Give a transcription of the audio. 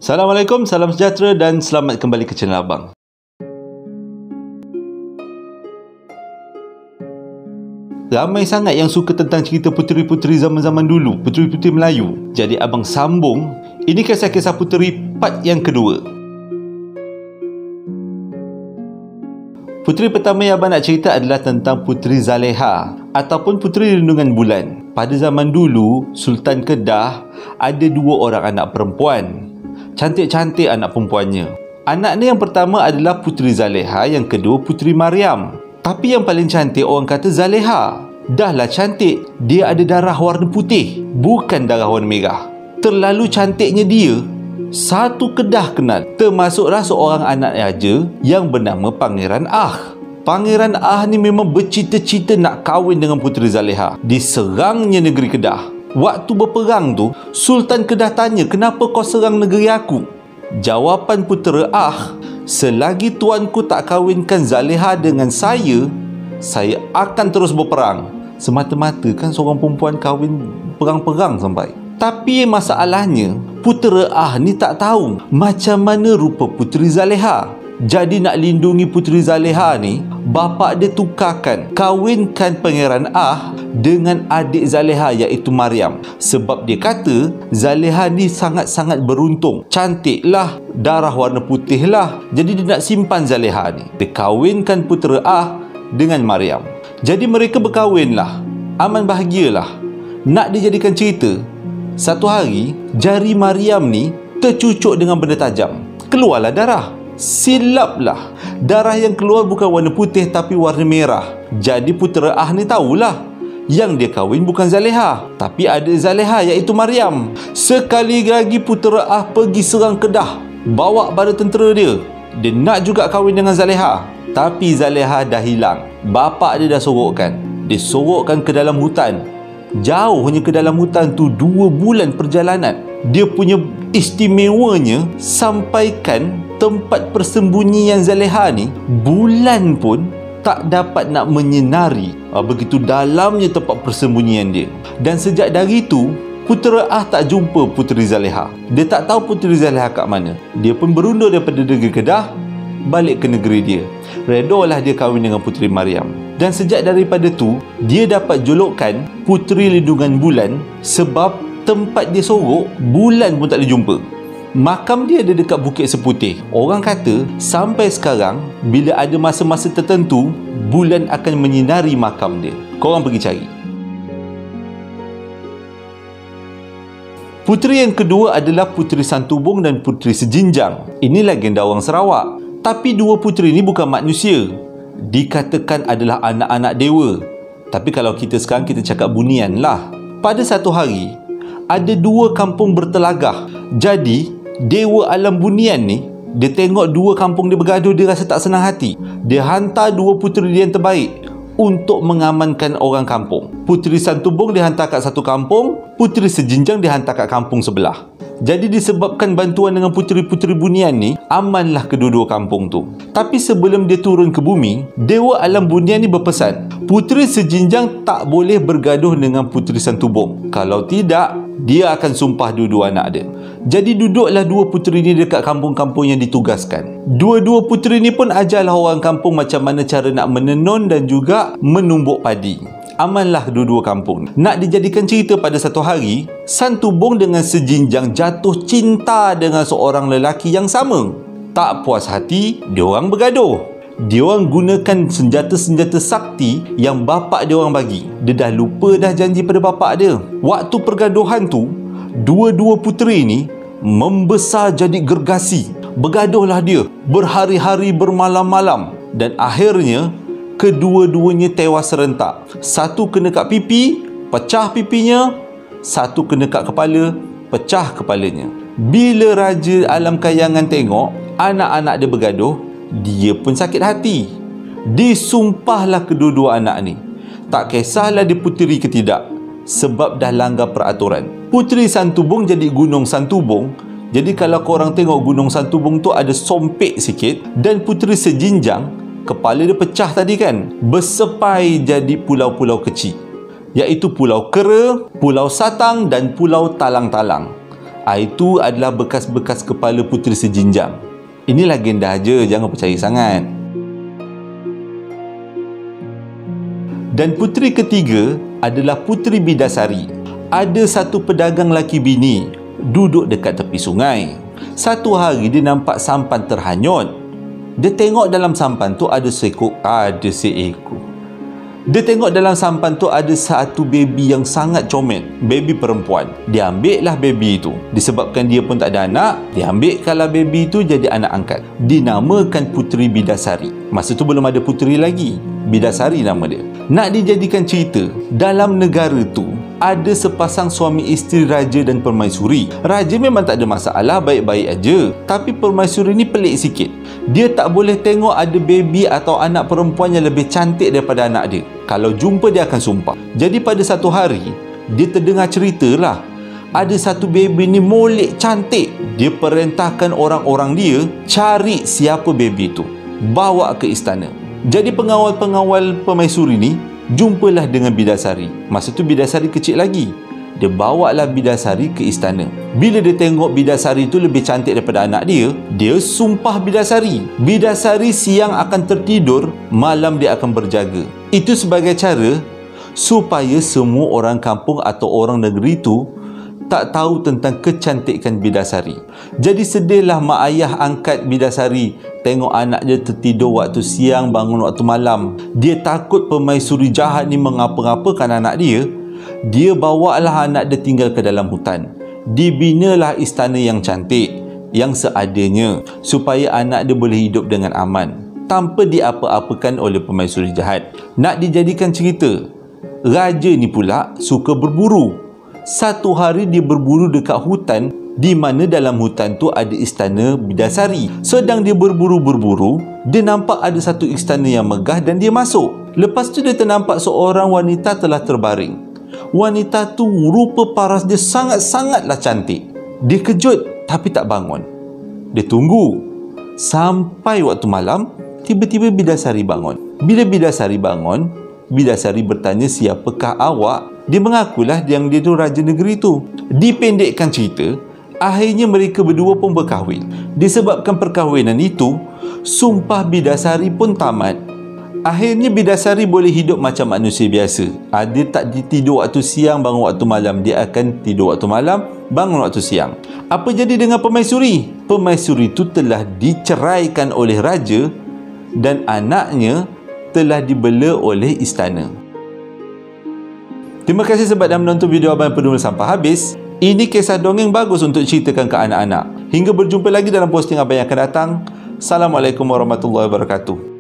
Assalamualaikum, salam sejahtera dan selamat kembali ke channel Abang. Ramai sangat yang suka tentang cerita puteri-puteri zaman-zaman dulu, puteri-puteri Melayu. Jadi Abang sambung, ini kisah-kisah puteri part yang kedua. Puteri pertama yang Abang nak cerita adalah tentang Puteri Zaleha ataupun Puteri Lindungan Bulan. Pada zaman dulu, Sultan Kedah ada 2 orang anak perempuan. Cantik-cantik anak perempuannya. Anaknya yang pertama adalah Puteri Zaleha, yang kedua Puteri Maryam. Tapi yang paling cantik orang kata Zaleha. Dahlah cantik, dia ada darah warna putih, bukan darah warna merah. Terlalu cantiknya dia, satu Kedah kenal. Termasuklah seorang anak raja yang bernama Pangeran Ah. Pangeran Ah ni memang bercita-cita nak kahwin dengan Puteri Zaleha. Diserangnya negeri Kedah. Waktu berperang tu, Sultan Kedah tanya, kenapa kau serang negeri aku? Jawapan putera Ah, selagi tuanku tak kahwinkan Zaleha dengan saya akan terus berperang. Semata-mata kan seorang perempuan kahwin perang-perang sampai. Tapi masalahnya, putera Ah ni tak tahu macam mana rupa Puteri Zaleha. Jadi nak lindungi Puteri Zaleha ni, bapa dia tukarkan, kahwinkan Pangeran Ah dengan adik Zaleha iaitu Maryam. Sebab dia kata Zaleha ni sangat-sangat beruntung, cantik lah, darah warna putih lah. Jadi dia nak simpan Zaleha ni. Dia kahwinkan putera Ah dengan Maryam. Jadi mereka berkahwin lah, aman bahagialah. Nak dijadikan cerita, satu hari jari Maryam ni tercucuk dengan benda tajam. Keluarlah darah. Silaplah, darah yang keluar bukan warna putih tapi warna merah. Jadi putera Ah ni tahulah yang dia kahwin bukan Zaleha, tapi adik Zaleha iaitu Maryam. Sekali lagi putera Ah pergi serang Kedah, bawa bala tentera dia. Dia nak juga kahwin dengan Zaleha, tapi Zaleha dah hilang. Bapa dia dah sorokkan. Dia sorokkan ke dalam hutan. Jauhnya ke dalam hutan tu 2 bulan perjalanan. Dia punya istimewanya sampaikan tempat persembunyian Zaleha ni bulan pun tak dapat nak menyinari. Begitu dalamnya tempat persembunyian dia. Dan sejak dari itu, putera Ah tak jumpa Puteri Zaleha. Dia tak tahu Puteri Zaleha kat mana. Dia pun berundur daripada negeri Kedah balik ke negeri dia. Redolah dia kahwin dengan Puteri Maryam. Dan sejak daripada tu, dia dapat julukan Puteri Lindungan Bulan sebab tempat dia sorok, bulan pun tak boleh jumpa. Makam dia ada dekat Bukit Seputih. Orang kata sampai sekarang bila ada masa-masa tertentu, bulan akan menyinari makam dia. Korang pergi cari. Puteri yang kedua adalah Puteri Santubong dan Puteri Sejinjang. Ini legenda orang Sarawak. Tapi 2 puteri ni bukan manusia. Dikatakan adalah anak-anak dewa. Tapi kalau kita sekarang, kita cakap bunian lah. Pada satu hari, ada 2 kampung bertelagah. Jadi dewa alam bunian ni, dia tengok 2 kampung dia bergaduh, dia rasa tak senang hati. Dia hantar 2 puteri dia yang terbaik untuk mengamankan orang kampung. Puteri Santubong dihantar kat satu kampung, Puteri Sejinjang dihantar kat kampung sebelah. Jadi disebabkan bantuan dengan puteri-puteri bunian ni, amanlah kedua-dua kampung tu. Tapi sebelum dia turun ke bumi, dewa alam bunian ni berpesan, Puteri Sejinjang tak boleh bergaduh dengan Puteri Santubong. Kalau tidak, dia akan sumpah dua-dua anak dia. Jadi duduklah 2 puteri ni dekat kampung-kampung yang ditugaskan. Dua-dua puteri ni pun ajarlah orang kampung macam mana cara nak menenun dan juga menumbuk padi. Amanlah dua-dua kampung. Nak dijadikan cerita, pada satu hari, Santubong dengan Sejinjang jatuh cinta dengan seorang lelaki yang sama. Tak puas hati, diorang bergaduh. Diorang gunakan senjata-senjata sakti yang bapak diorang bagi. Dia dah lupa dah janji pada bapak dia. Waktu pergaduhan tu, dua-dua puteri ni membesar jadi gergasi. Bergaduhlah dia berhari-hari, bermalam-malam. Dan akhirnya kedua-duanya tewas serentak. Satu kena kat pipi, pecah pipinya. Satu kena kat kepala, pecah kepalanya. Bila Raja Alam Kayangan tengok anak-anak dia bergaduh, dia pun sakit hati. Disumpahlah kedua-dua anak ni. Tak kisahlah dia puteri ke tidak, sebab dah langgar peraturan. Puteri Santubong jadi Gunung Santubong. Jadi kalau korang tengok Gunung Santubong tu ada sompek sikit. Dan Puteri Sejinjang, kepala dia pecah tadi kan, bersepai jadi pulau-pulau kecil, iaitu Pulau Kera, Pulau Satang dan Pulau Talang-Talang. Itu adalah bekas-bekas kepala puteri sejinjang. Ini legenda aja, jangan percaya sangat. Dan puteri ketiga adalah Puteri Bidasari. Ada satu pedagang laki bini duduk dekat tepi sungai. Satu hari dia nampak sampan terhanyut. Dia tengok dalam sampan tu ada seekor. Dia tengok dalam sampan tu ada satu baby yang sangat comel, baby perempuan. Dia ambil lah baby itu. Disebabkan dia pun tak ada anak, dia ambil kalau baby itu jadi anak angkat. Dinamakan Puteri Bidasari. Masa tu belum ada puteri lagi. Bidasari nama dia. Nak dijadikan cerita, dalam negara tu ada sepasang suami isteri raja dan permaisuri. Raja memang tak ada masalah, baik-baik aja. Tapi permaisuri ni pelik sikit. Dia tak boleh tengok ada baby atau anak perempuan yang lebih cantik daripada anak dia. Kalau jumpa dia akan sumpah. Jadi pada satu hari, dia terdengar cerita lah, ada satu baby ni molek cantik. Dia perintahkan orang-orang dia cari siapa baby tu, bawa ke istana. Jadi pengawal-pengawal permaisuri ni jumpalah dengan Bidasari. Masa tu Bidasari kecil lagi. Dia bawalah Bidasari ke istana. Bila dia tengok Bidasari tu lebih cantik daripada anak dia, dia sumpah Bidasari. Bidasari siang akan tertidur, malam dia akan berjaga. Itu sebagai cara supaya semua orang kampung atau orang negeri tu tak tahu tentang kecantikan Bidasari. Jadi sedihlah mak ayah angkat Bidasari tengok anak dia tertidur waktu siang, bangun waktu malam. Dia takut permaisuri jahat ni mengapa-ngapakan anak dia. Dia bawalah anak dia tinggal ke dalam hutan. Dibinalah istana yang cantik, yang seadanya, supaya anak dia boleh hidup dengan aman, tanpa diapa-apakan oleh permaisuri jahat. Nak dijadikan cerita, raja ni pula suka berburu. Satu hari dia berburu dekat hutan, di mana dalam hutan tu ada istana Bidasari. Sedang dia berburu-berburu, dia nampak ada satu istana yang megah dan dia masuk. Lepas tu dia ternampak seorang wanita telah terbaring. Wanita tu rupa paras dia sangat-sangatlah cantik. Dia kejut tapi tak bangun. Dia tunggu sampai waktu malam. Tiba-tiba Bidasari bangun. Bila Bidasari bangun, Bidasari bertanya, siapakah awak? Dia mengakulah yang dia tu raja negeri tu. Dipendekkan cerita, akhirnya mereka berdua pun berkahwin. Disebabkan perkahwinan itu, sumpah Bidasari pun tamat. Akhirnya Bidasari boleh hidup macam manusia biasa. Dia tak tidur waktu siang, bangun waktu malam. Dia akan tidur waktu malam, bangun waktu siang. Apa jadi dengan permaisuri? Permaisuri itu telah diceraikan oleh raja dan anaknya telah dibela oleh istana. Terima kasih sebab dah menonton video Abang Peduli sampai habis. Ini kisah dongeng bagus untuk ceritakan ke anak-anak. Hingga berjumpa lagi dalam posting Abang yang akan datang. Assalamualaikum warahmatullahi wabarakatuh.